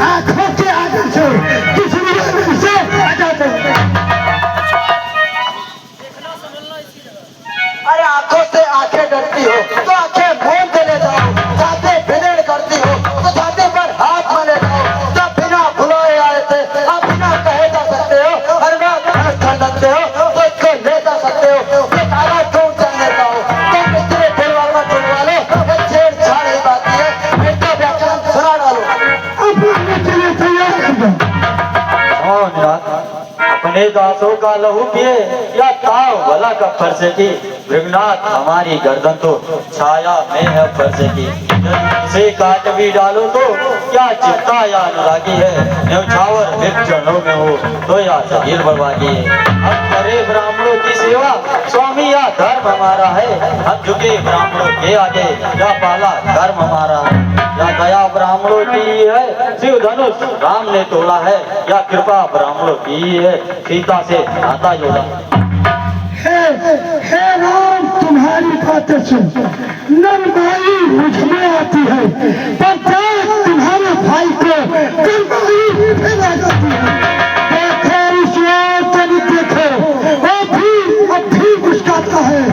आंखों के आगे से किसी भी से हटाते हैं। अरे आंखों से आंखें डरती हो तो आंखें मूंद ले जाओ, छाते भिड़ेड़ करती हो तो छाते पर हाथ मले जाओ। जब बिना बुलाए आए थे आप बिना कहे जा सकते हो, हर बात खंडते हो तो इसको ले जा सकते हो। ये सारा क्यों चलने जाओ तुम इतने दिलवाला दिलवाले, ये छेड़छाड़ ही बात है, इनका व्याकरण सुना डालो। चले तैयार कर दो। अपने दासों का लहू पिए या ताव भला का फर्जे की, भृगनाथ हमारी गर्दन तो छाया में है फर्जे की। से काट भी डालो तो क्या चिंता या अनुरागी है, न्यौछावर मिर्च चरणों में हो तो या जगीर बर्बादी है। हम करे ब्राह्मणों की सेवा स्वामी या धर्म हमारा है, हम झुके ब्राह्मणों के आगे या पाला धर्म हमारा है। या दया ब्राह्मणों की है शिव धनुष राम ने तोड़ा है, या कृपा ब्राह्मणों की है सीता से नाता जोड़ा। हे राम तुम्हारी बातें सुन, नरमाई मुझ में आती है, पर जब तुम्हारे भाई को गरमाई फिर आ जाती है। देखो ईश्वर तभी देखो, वो भी अब भी मुस्काता है,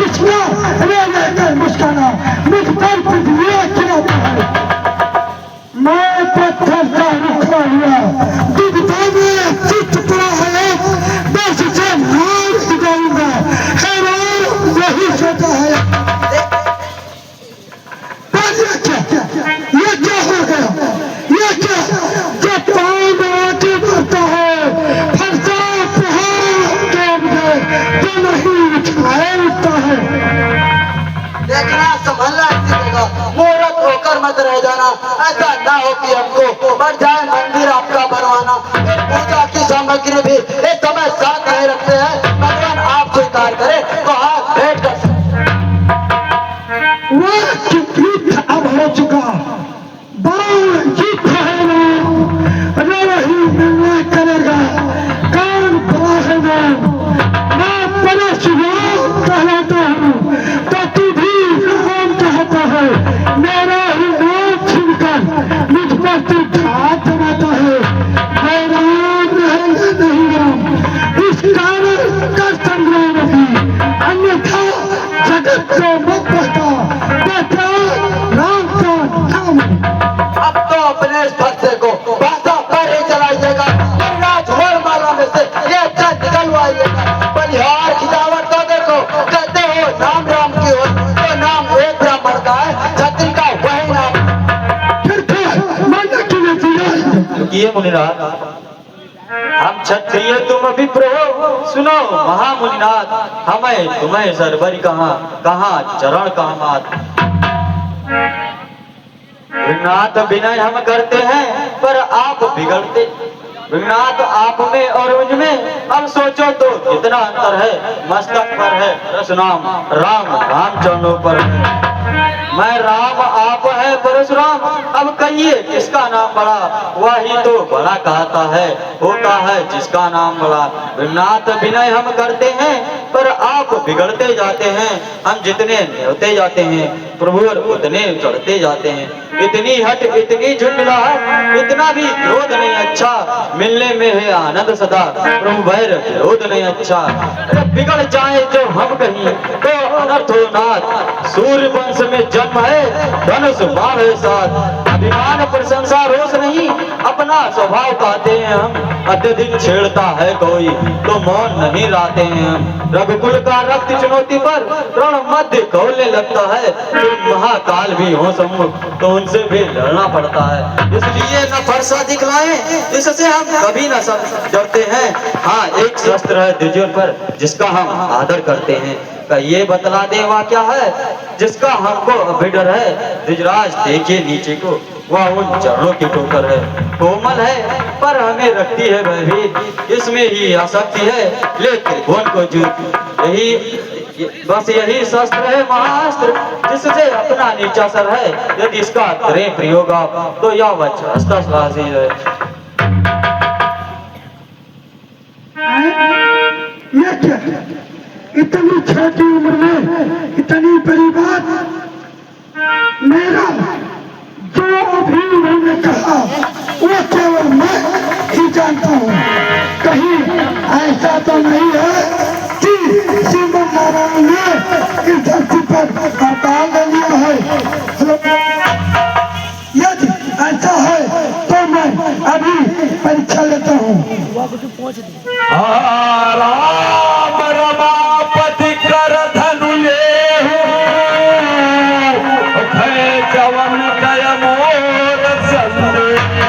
इसका रे लेकर मुस्काना मुझ पर पृथ्वी खिलाता है। मैं पत्थर का रुखा हुआ दुबता में चित्त पड़ा है, बस से मार जाऊंगा। है राम यही सोचा है। ये क्या हो गया, ये क्या जब पाँव में आके बढ़ता है फरसा पहाड़ तो नहीं उठता है। देखना संभलना इसी जगह, मूर्ख होकर मत रह जाना, ऐसा ना हो कि हमको बढ़ जाए मंदिर आपका बनवाना। फिर पूजा की सामग्री भी इस समय साथ नहीं रखते हैं, भगवान आप स्वीकार करे तो हाथ भेंट कर। वह युद्ध अब हो चुका, बाण युद्ध है राम, रही निर्णय करेगा कौन बड़ा है नाम। मैं परशुराम कहलाता हूँ तो तू भी राम कहता है, मेरा ही नाम छीनकर मुझ पर तू घात जमाता है। मैं राम रहेगा नहीं राम, इस कारण का संग्राम भी, अन्यथा जगत को मत बता बेटा राम का नाम। अब तो अपने इस फरसे को भाषा पर ही चलाइएगा, राजभर माला में से ये अच्छा निकलवाइएगा। बलिहार खिलावट तो देखो, कहते हो नाम राम की हो तो नाम एक ब्राह्मण का है, छत्री का वही नाम। फिर माना कि नहीं दिया। ये मुनिनाथ हम क्षत्रिय तुम विप्र हो, सुनो महामुनिनाथ हमें तुम्हें सरबरी कहाँ चरण कहाँ मात। भृगनाथ विनय हम करते हैं पर आप बिगड़ते, भृगनाथ आप में और मुझ में अब सोचो तो कितना अंतर है। मस्तक पर है परशुराम राम राम चरणों पर है। मैं राम आप है परशुराम, अब कहिए किसका नाम बड़ा, वही तो बड़ा कहता है होता है जिसका नाम बड़ा। भृगनाथ विनय हम करते हैं पर आप बिगड़ते जाते हैं, हम जितने होते जाते हैं प्रभु उतने चढ़ते जाते हैं। इतनी हट इतनी झुंझलाहट इतना भी क्रोध नहीं अच्छा, मिलने में है आनंद सदा प्रभु भैर विरोध नहीं अच्छा। अरे बिगड़ जाए जो हम कहीं तो अनर्थ हो नाथ, सूर्य वंश में जन्म है धनुष बाण है साथ। अभिमान प्रशंसा रोष नहीं अपना स्वभाव पाते हैं हम, अत्यधिक छेड़ता है कोई तो मौन नहीं रहते हैं हम। रघुकुल का रक्त चुनौती पर रण मध्य खोलने लगता है, फिर महाकाल भी हो सम्मुख तो उनसे भी लड़ना पड़ता है। इसलिए न फरसा दिखलाएं जिससे हम कभी न डरते हैं। हाँ एक शस्त्र है द्विजों पर जिसका हम आदर करते हैं, का ये बतला देवा क्या है जिसका हमको अभी डर है। द्विजराज देखिए नीचे को, वह उन चरणों की ठोकर है, कोमल है पर हमें रखती है भयभीत, इसमें ही आसक्ति है लेकिन त्रिभुवन को जीत। बस यही शस्त्र है महाअस्त्र जिससे अपना नीचा सर है, यदि इसका करें प्रयोग आप तो यह वज्रास्त्र है। ये क्या इतनी छोटी उम्र में इतनी बड़ी बात। मेरा जो अभी उन्होंने कहा वो अभी परीक्षा लेता हूँ। राम रमापति कर धनु लेहु, भय जवन कय मोर संदेहु।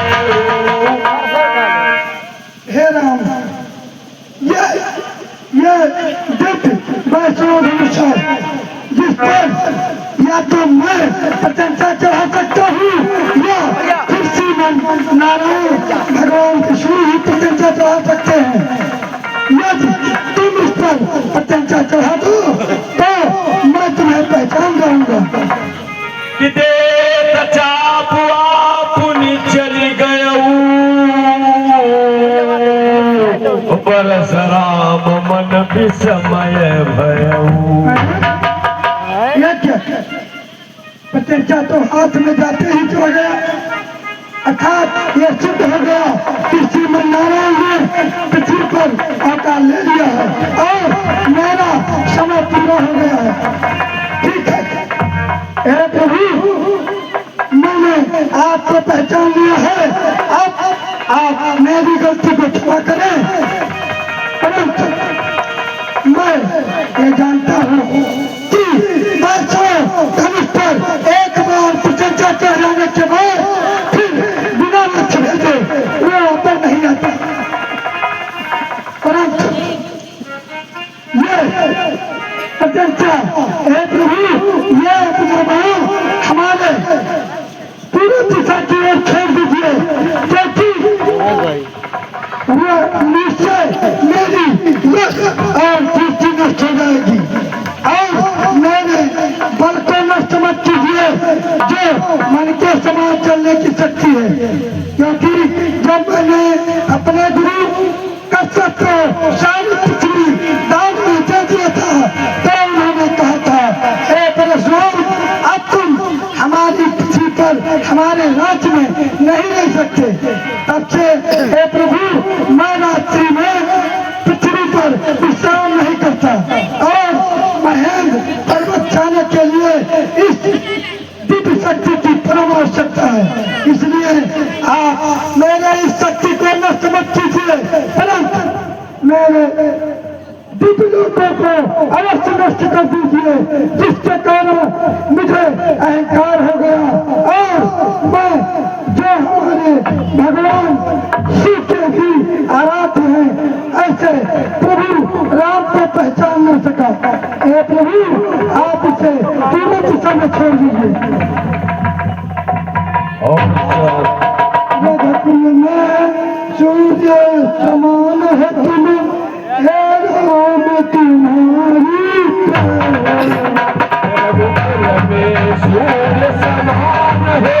हे राम, ये दिव्य वैष्णव धनुष है, जिस पर या तो मैं प्रशंसा चढ़ा सकता हूँ या फिर श्रीमन नारायण भगवान विष्णु ही प्रशंसा चढ़ा सकते हैं। यदि तुम इस पर प्रशंसा चढ़ा दो तो मैं तुम्हें पहचान जाऊंगा। कि देत चाप आपुनि चली गयऊ, परशुराम मन विस्मय भयऊ। यह क्या? प्रत्यंचा तो हाथ में जाते ही चला गया, अर्थात यह सिद्ध हो गया कि श्रीमन नारायण ने पृथ्वी पर अवतार ले लिया है और मेरा समय पूरा हो गया है। ठीक है, हे प्रभु, मैंने आपको पहचान लिया है, अब आप मेरी गलती को क्षमा करें। परंतु मैं ये जानता हूँ कि धनुष पर एक बार प्रशंसा चढ़ाने के बाद फिर बिना लक्ष्य भेजे वो ऊपर नहीं आता। परंतु ये प्रशंसा, हे प्रभु, ये अपना भाव हमारे पूरी दिशा की ओर छोड़ दीजिए, क्योंकि वो निश्चय मेरी लक्ष्य और दृष्टि नष्ट हो जाएगी। और मेरे बल को नष्ट मत कीजिए जो मन के समान चलने की शक्ति है, क्योंकि जब मैंने अपने गुरु कश्यप को सारी पृथ्वी दान में दे दिया था तो उन्होंने कहा था, हे परशुराम, अब तुम हमारी पृथ्वी पर हमारे राज्य में नहीं रह सकते। तब से हे प्रभु, मैं रात्रि में पृथ्वी पर विश्राम नहीं करता और महेंद्र पर्वत जाने के लिए इस दिव्य शक्ति की परम आवश्यकता है। इसलिए आप मेरे इस शक्ति को नष्ट मत कीजिए, परंतु मेरे दिव्य लोगों को अवश्य नष्ट कर दीजिए, जिसके कारण मुझे अहंकार हो गया और मैं जो हमारे भगवान शिव के भी आराध्य हैं, ऐसे प्रभु राम को पहचान न सका। हे प्रभु, आप इसे पूरी दिशा में छोड़ दीजिए। जगत में सूर्य समान है तुम, हे राम तुम्हारी सूर्य समान है,